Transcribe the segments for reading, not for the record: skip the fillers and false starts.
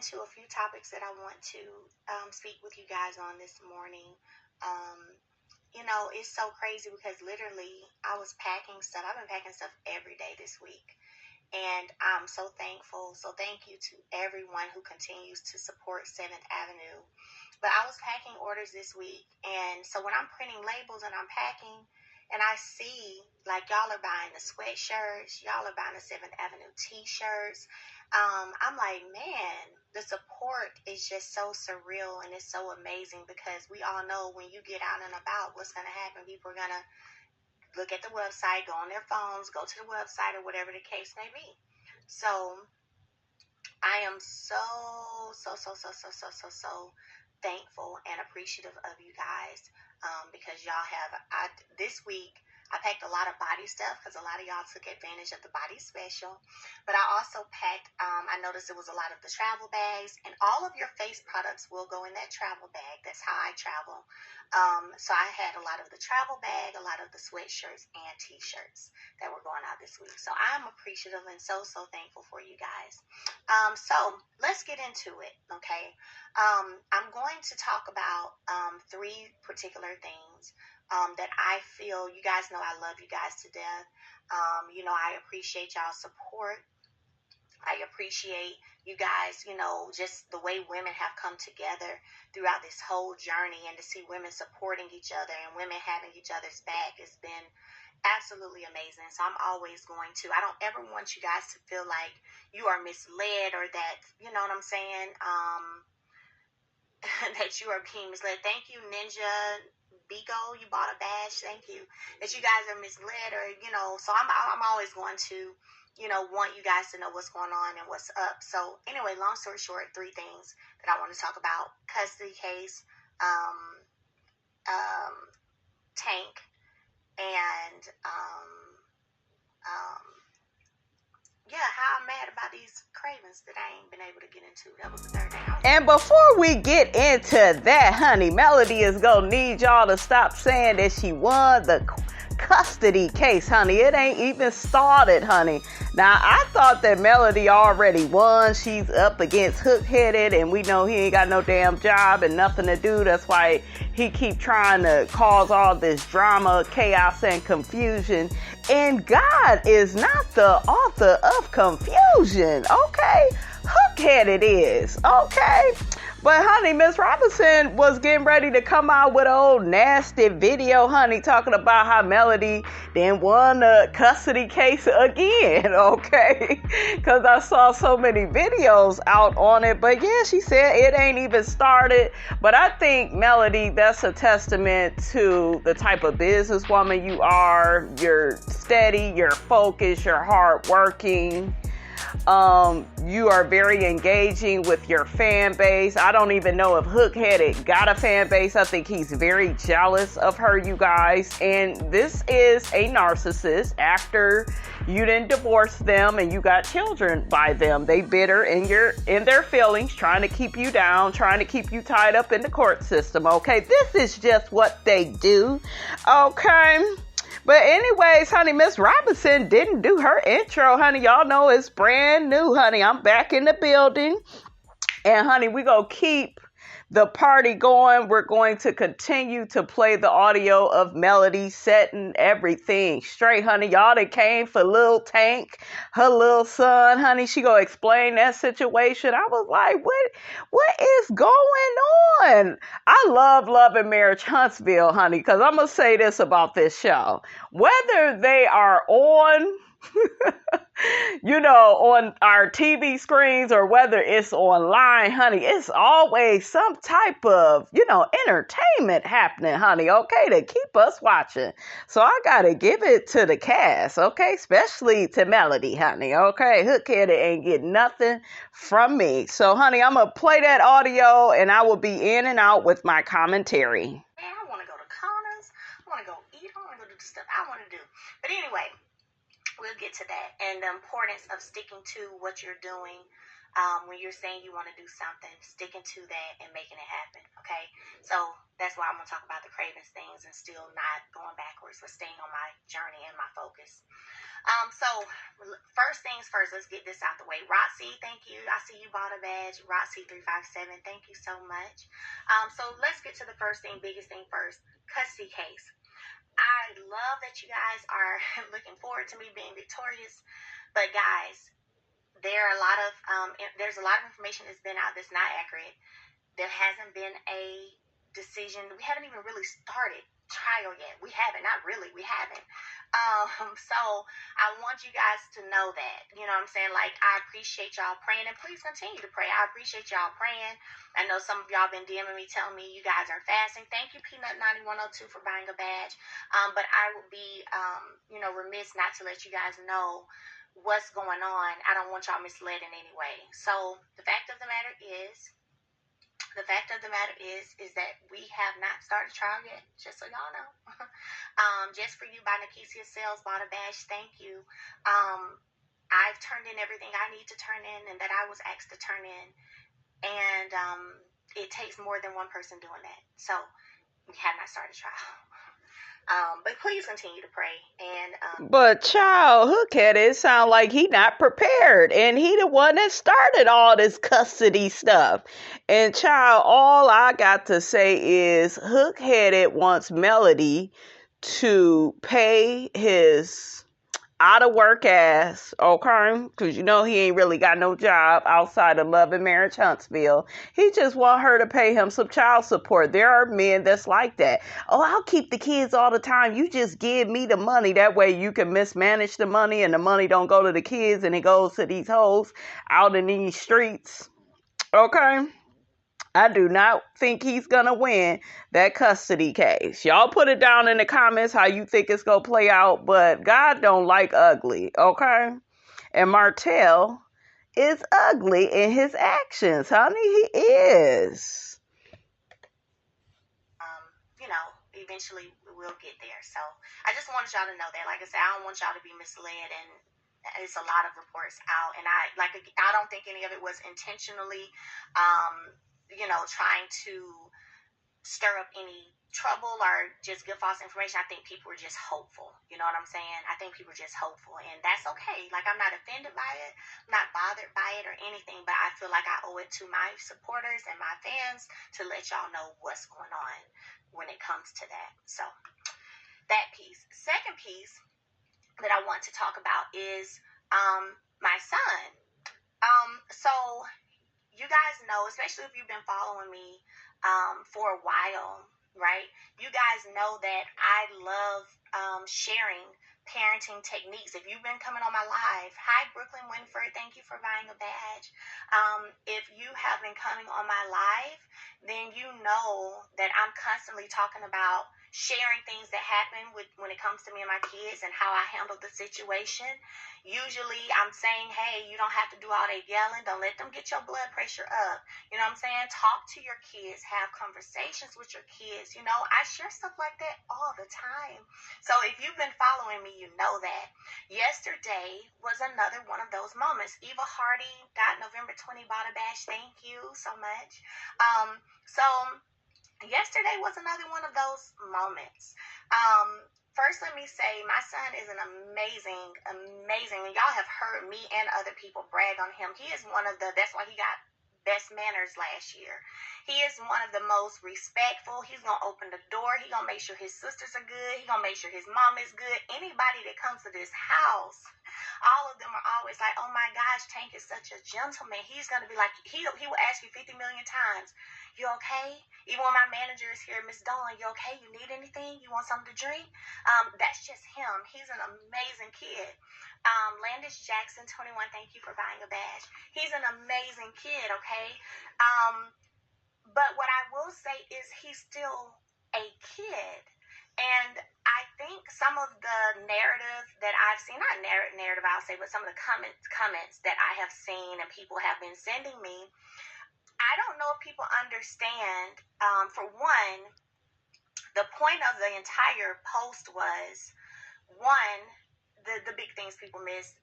into a few topics that I want to speak with you guys on this morning. Um, it's so crazy because literally I was packing stuff. I've been packing stuff every day this week. And I'm so thankful. So thank you to everyone who continues to support 7th Avenue. But I was packing orders this week. And so when I'm printing labels and I'm packing and I see like y'all are buying the sweatshirts, y'all are buying the 7th Avenue t-shirts. I'm like, man, the support is just so surreal and it's so amazing because we all know when you get out and about, what's going to happen. People are going to look at the website, go on their phones, go to the website or whatever the case may be. So I am so thankful and appreciative of you guys because y'all have, this week, I packed a lot of body stuff because a lot of y'all took advantage of the body special. But I also packed, I noticed it was a lot of the travel bags. And all of your face products will go in that travel bag. That's how I travel. So I had a lot of the travel bag, a lot of the sweatshirts and t-shirts that were going out this week. So I'm appreciative and so thankful for you guys. So let's get into it, okay? I'm going to talk about 3 particular things that I feel. You guys know I love you guys to death. I appreciate y'all's support. I appreciate you guys, just the way women have come together throughout this whole journey, and to see women supporting each other and women having each other's back has been absolutely amazing. So I'm always going to, I don't ever want you guys to feel like you are misled or that, you know what I'm saying, that you are being misled. Thank you, Ninja Bigo, you bought a badge. Thank you. That you guys are misled, or so I'm always going to want you guys to know what's going on and what's up. So anyway, long story short, 3 things that I want to talk about: custody case, Tank, and how I'm mad about these cravings that I ain't been able to get into. That was the 3rd thing. And before we get into that, honey, Melody is gonna need y'all to stop saying that she won the custody case, honey. It ain't even started, honey. Now, I thought that Melody already won. She's up against Hook-Headed, and we know he ain't got no damn job and nothing to do. That's why he keep trying to cause all this drama, chaos, and confusion. And God is not the author of confusion, okay? Hook-Headed is, okay? But, honey, Miss Robinson was getting ready to come out with an old nasty video, honey, talking about how Melody then won the custody case again, okay? Because I saw so many videos out on it. But, yeah, she said it ain't even started. But I think, Melody, that's a testament to the type of businesswoman you are. You're steady, you're focused, you're hardworking. You are very engaging with your fan base. I don't even know if Hook-Headed got a fan base. I think he's very jealous of her, you guys. And this is a narcissist. After you didn't divorce them and you got children by them, they bitter in their feelings, trying to keep you down, trying to keep you tied up in the court system. Okay, this is just what they do. Okay. But anyways, honey, Miss Robinson didn't do her intro, honey. Y'all know it's brand new, honey. I'm back in the building. And, honey, we gonna keep the party going. We're going to continue to play the audio of Melody setting everything straight, honey. Y'all that came for Lil Tank, her little son, honey. She gonna explain that situation. I was like, what is going on? I love and Marriage Huntsville, honey, because I'm gonna say this about this show. Whether they are on on our TV screens or whether it's online, honey, it's always some type of, entertainment happening, honey, okay, to keep us watching. So I gotta give it to the cast, okay, especially to Melody, honey, okay. Hook-Headed ain't getting nothing from me. So, honey, I'm gonna play that audio and I will be in and out with my commentary. Man, I want to go to Connors. I want to go eat. I want to go do the stuff I want to do. But anyway, we'll get to that, and the importance of sticking to what you're doing. When you're saying you want to do something, sticking to that and making it happen, okay? So that's why I'm going to talk about the craving things and still not going backwards, but staying on my journey and my focus. So first things first, let's get this out the way. Roxy, thank you. I see you bought a badge. Roxy357, thank you so much. So let's get to the first thing, biggest thing first, custody case. I love that you guys are looking forward to me being victorious, but guys, there's a lot of information that's been out that's not accurate. There hasn't been a decision. We haven't even really started trial yet. We haven't, not really, we haven't. So I want you guys to know that, you know what I'm saying? Like, I appreciate y'all praying, and please continue to pray. I appreciate y'all praying. I know some of y'all been DMing me telling me you guys are fasting. Thank you, Peanut9102, for buying a badge. But I would be, remiss not to let you guys know what's going on. I don't want y'all misled in any way. So the fact of the matter is that we have not started trial yet, just so y'all know. Just for you, by Nakesia Sales, bought a badge, thank you. I've turned in everything I need to turn in and that I was asked to turn in. And it takes more than one person doing that. So we have not started trial. But please continue to pray. And but child, Hook at it sound like he not prepared, and he the one that started all this custody stuff. And child, all I got to say is Hook headed wants Melody to pay his out of work ass, okay? Because you know he ain't really got no job outside of Love and Marriage Huntsville. He just want her to pay him some child support. There are men that's like that. Oh, I'll keep the kids all the time. You just give me the money. That way you can mismanage the money and the money don't go to the kids and it goes to these hoes out in these streets. Okay? I do not think he's going to win that custody case. Y'all put it down in the comments how you think it's going to play out, but God don't like ugly, okay? And Martell is ugly in his actions, honey. He is. Eventually we'll get there. So I just wanted y'all to know that. Like I said, I don't want y'all to be misled, and it's a lot of reports out, and I don't think any of it was intentionally trying to stir up any trouble or just give false information. I think people were just hopeful. You know what I'm saying? I think people were just hopeful, and that's okay. Like, I'm not offended by it, I'm not bothered by it or anything, but I feel like I owe it to my supporters and my fans to let y'all know what's going on when it comes to that. So that piece. Second piece that I want to talk about is my son. So you guys know, especially if you've been following me for a while, right? You guys know that I love sharing parenting techniques. If you've been coming on my live, hi Brooklyn Winford, thank you for buying a badge. If you have been coming on my live, then you know that I'm constantly talking about sharing things that happen when it comes to me and my kids and how I handled the situation. Usually I'm saying, hey, you don't have to do all that yelling. Don't let them get your blood pressure up. You know what I'm saying? Talk to your kids. Have conversations with your kids. You know, I share stuff like that all the time. So if you've been following me, you know that. Yesterday was another one of those moments. Eva Hardy got November 20 bought a badge. Thank you so much. So yesterday was another one of those moments. First, let me say, my son is an amazing, and y'all have heard me and other people brag on him. He is that's why he got Best Manners last year. He is one of the most respectful. He's going to open the door. He's going to make sure his sisters are good. He's going to make sure his mom is good. Anybody that comes to this house, all of them are always like, oh my gosh, Tank is such a gentleman. He's going to be like, he will ask you 50 million times, you okay? Even when my manager is here, Miss Dawn, you okay? You need anything? You want something to drink? That's just him. He's an amazing kid. Landis Jackson, 21, thank you for buying a badge. He's an amazing kid, okay? But what I will say is he's still a kid. And I think some of the narrative that I've seen, not narrative I'll say, but some of the comments that I have seen and people have been sending me, I don't know if people understand, for one, the point of the entire post was, one, the big things people miss,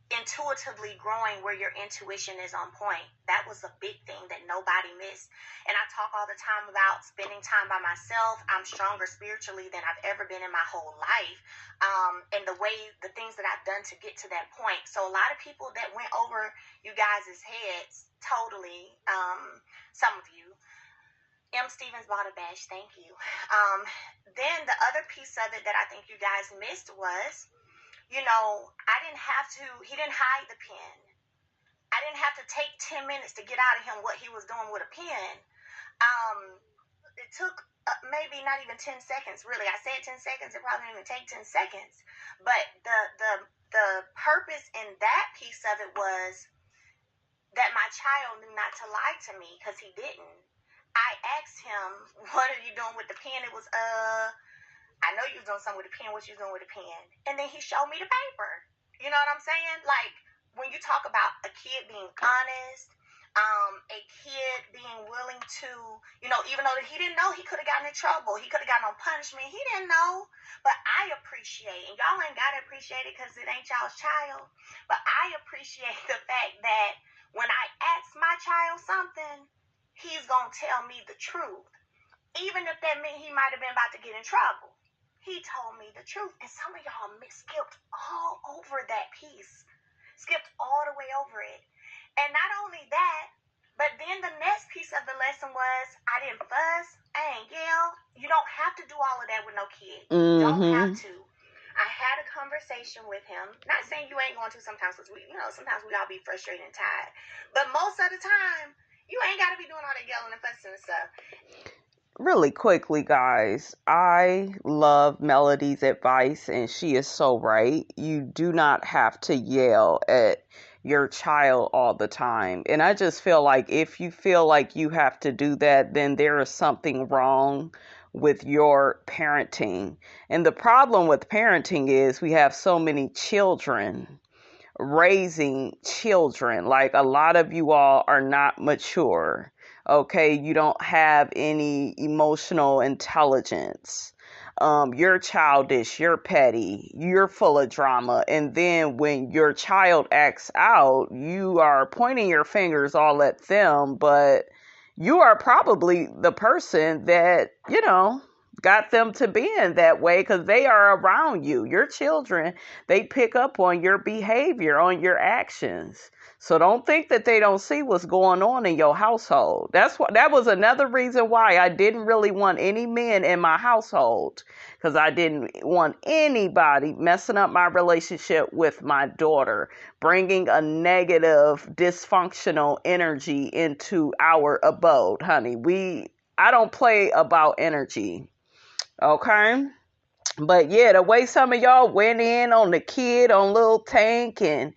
intuitively growing where your intuition is on point. That was a big thing that nobody missed. And I talk all the time about spending time by myself. I'm stronger spiritually than I've ever been in my whole life. And the things that I've done to get to that point. So a lot of people that went over you guys' heads, totally, some of you. M. Stevens bought a badge, thank you. Then the other piece of it that I think you guys missed was, he didn't hide the pen. I didn't have to take 10 minutes to get out of him what he was doing with a pen. It took maybe not even 10 seconds, really. I said 10 seconds, it probably didn't even take 10 seconds. But the purpose in that piece of it was that my child knew not to lie to me, because he didn't. I asked him, what are you doing with the pen? It was, I know you was doing something with a pen. What you doing with a pen? And then he showed me the paper. You know what I'm saying? Like, when you talk about a kid being honest, a kid being willing to, even though he didn't know, he could have gotten in trouble. He could have gotten on punishment. He didn't know. But I appreciate, and y'all ain't got to appreciate it because it ain't y'all's child, but I appreciate the fact that when I ask my child something, he's going to tell me the truth. Even if that meant he might have been about to get in trouble. He told me the truth. And some of y'all skipped all over that piece. Skipped all the way over it. And not only that, but then the next piece of the lesson was, I didn't fuss, I ain't yell. You don't have to do all of that with no kid. You don't have to. I had a conversation with him. Not saying you ain't going to sometimes, because sometimes we all be frustrated and tired. But most of the time, you ain't got to be doing all that yelling and fussing and stuff. Really quickly, guys, I love Melody's advice, and she is so right. You do not have to yell at your child all the time. And I just feel like if you feel like you have to do that, then there is something wrong with your parenting. And the problem with parenting is we have so many children raising children. Like, a lot of you all are not mature. Okay, you don't have any emotional intelligence. You're childish, you're petty, you're full of drama. And then when your child acts out, you are pointing your fingers all at them, but you are probably the person that, got them to be in that way, because they are around you. Your children, they pick up on your behavior, on your actions. So don't think that they don't see what's going on in your household. That was another reason why I didn't really want any men in my household, because I didn't want anybody messing up my relationship with my daughter, bringing a negative, dysfunctional energy into our abode, honey. I don't play about energy. Okay? But yeah, the way some of y'all went in on the kid on Lil Tank, and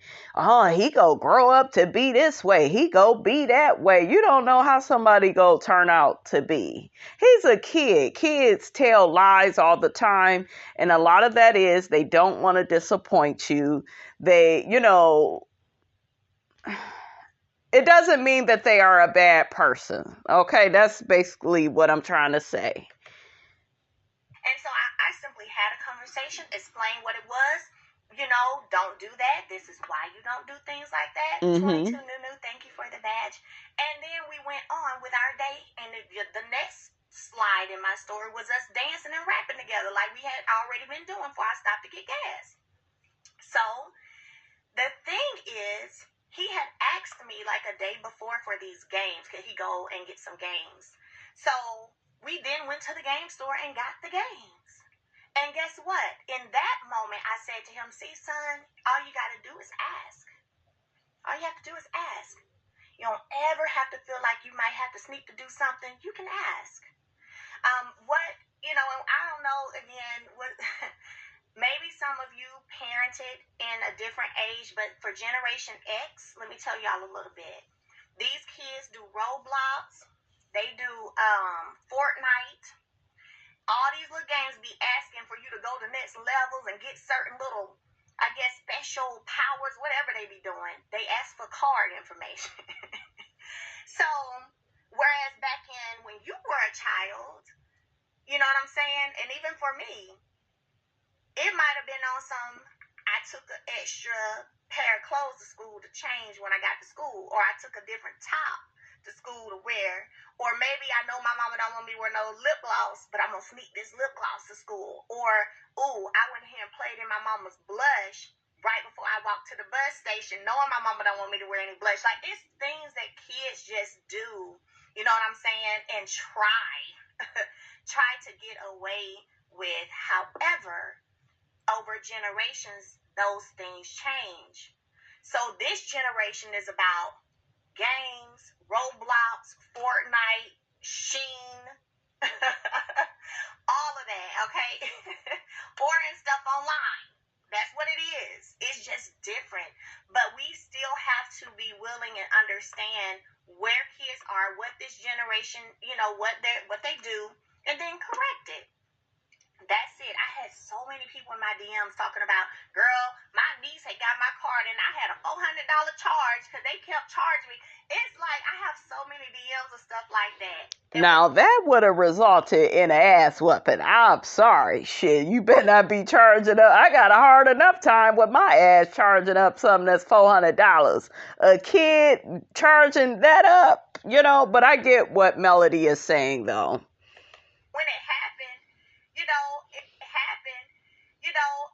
he go grow up to be this way, he go be that way. You don't know how somebody go turn out to be. He's a kid. Kids tell lies all the time, and a lot of that is they don't want to disappoint you. It doesn't mean that they are a bad person. Okay? That's basically what I'm trying to say. And so I simply had a conversation, explained what it was. Don't do that. This is why you don't do things like that. 22 Nunu, thank you for the badge. And then we went on with our day. And the next slide in my story was us dancing and rapping together like we had already been doing before I stopped to get gas. So the thing is, he had asked me like a day before for these games. Could he go and get some games? So we then went to the game store and got the games. And guess what? In that moment, I said to him, see, son, all you got to do is ask. All you have to do is ask. You don't ever have to feel like you might have to sneak to do something. You can ask. I don't know, again, maybe some of you parented in a different age, but for Generation X, let me tell y'all a little bit. These kids do Roblox. They do Fortnite. All these little games be asking for you to go to next levels and get certain little, special powers, whatever they be doing. They ask for card information. So, whereas back in when you were a child, you know what I'm saying? And even for me, it might have been on some, I took an extra pair of clothes to school to change when I got to school, or I took a different top to school to wear, or maybe I know my mama don't want me to wear no lip gloss, but I'm gonna sneak this lip gloss to school, or ooh, I went here and played in my mama's blush right before I walked to the bus station, knowing my mama don't want me to wear any blush. Like, it's things that kids just do, you know what I'm saying, and try to get away with. However, over generations, those things change. So this generation is about games, Roblox, Fortnite, Sheen, all of that, okay? Ordering stuff online. That's what it is. It's just different. But we still have to be willing and understand where kids are, what this generation, you know, what they do, and then correct it. That's it. I had so many people in my DMs talking about, girl, my niece had got my card and I had a $400 charge because they kept charging me. It's like I have so many DMs and stuff like that. Now, that would have resulted in an ass whooping. I'm sorry. Shit, you better not be charging up. I got a hard enough time with my ass charging up something that's $400. A kid charging that up, you know, but I get what Melody is saying, though. When it happened,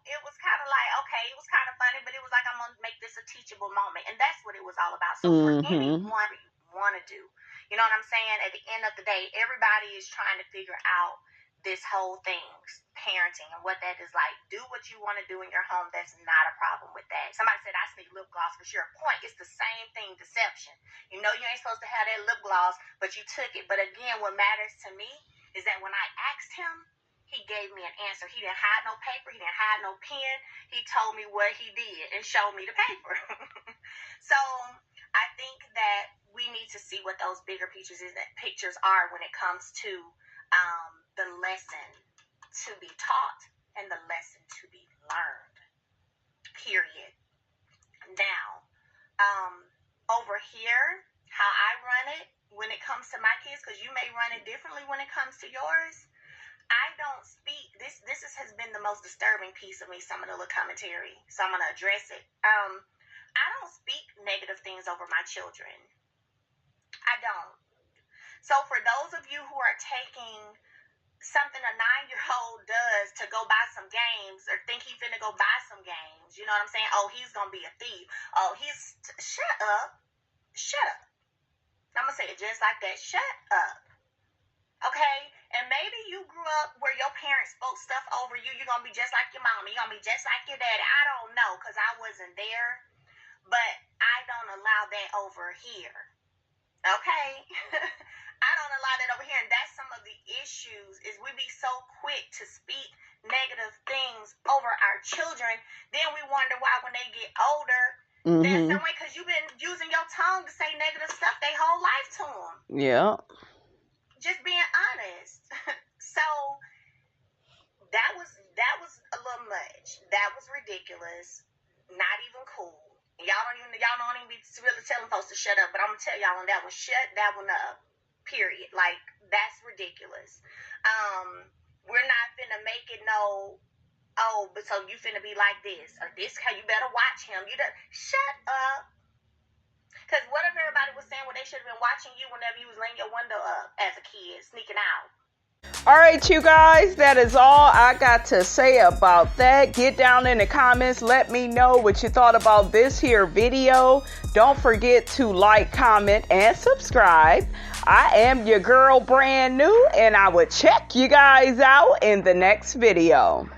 it was kind of like, okay, it was kind of funny, but it was like, I'm going to make this a teachable moment. And that's what it was all about. So for anyone you want to do, you know what I'm saying? At the end of the day, everybody is trying to figure out this whole thing, parenting, and what that is like. Do what you want to do in your home. That's not a problem with that. Somebody said, I sneak lip gloss for sure. Point, it's the same thing, deception. You know you ain't supposed to have that lip gloss, but you took it. But again, what matters to me is that when I asked him, he gave me an answer. He didn't hide no paper. He didn't hide no pen. He told me what he did and showed me the paper. So I think that we need to see what those bigger pictures are when it comes to the lesson to be taught and the lesson to be learned. Period. Now, over here, how I run it when it comes to my kids, because you may run it differently when it comes to yours. I don't speak, this has been the most disturbing piece of me, some of the little commentary, so I'm going to address it. I don't speak negative things over my children. I don't. So for those of you who are taking something a 9-year-old does to go buy some games, or think he finna go buy some games, you know what I'm saying? Oh, he's going to be a thief. Oh, shut up. I'm going to say it just like that. Shut up. Okay? And maybe you grew up where your parents spoke stuff over you. You're going to be just like your mama. You're going to be just like your daddy. I don't know, because I wasn't there. But I don't allow that over here. Okay? I don't allow that over here. And that's some of the issues, is we be so quick to speak negative things over our children. Then we wonder why when they get older, there's some way, because you've been using your tongue to say negative stuff their whole life to them. Yeah. Just being honest. So that was a little much. That was ridiculous. Not even cool. Y'all don't even be really telling folks to shut up, but I'm gonna tell y'all on that one, shut that one up. Period. Like, that's ridiculous. We're not finna make it but so you finna be like this, or this how you better watch him. Shut up. Because what if everybody was saying, well, they should have been watching you whenever you was laying your window up as a kid, sneaking out? All right, you guys, that is all I got to say about that. Get down in the comments. Let me know what you thought about this here video. Don't forget to like, comment, and subscribe. I am your girl, brand new, and I will check you guys out in the next video.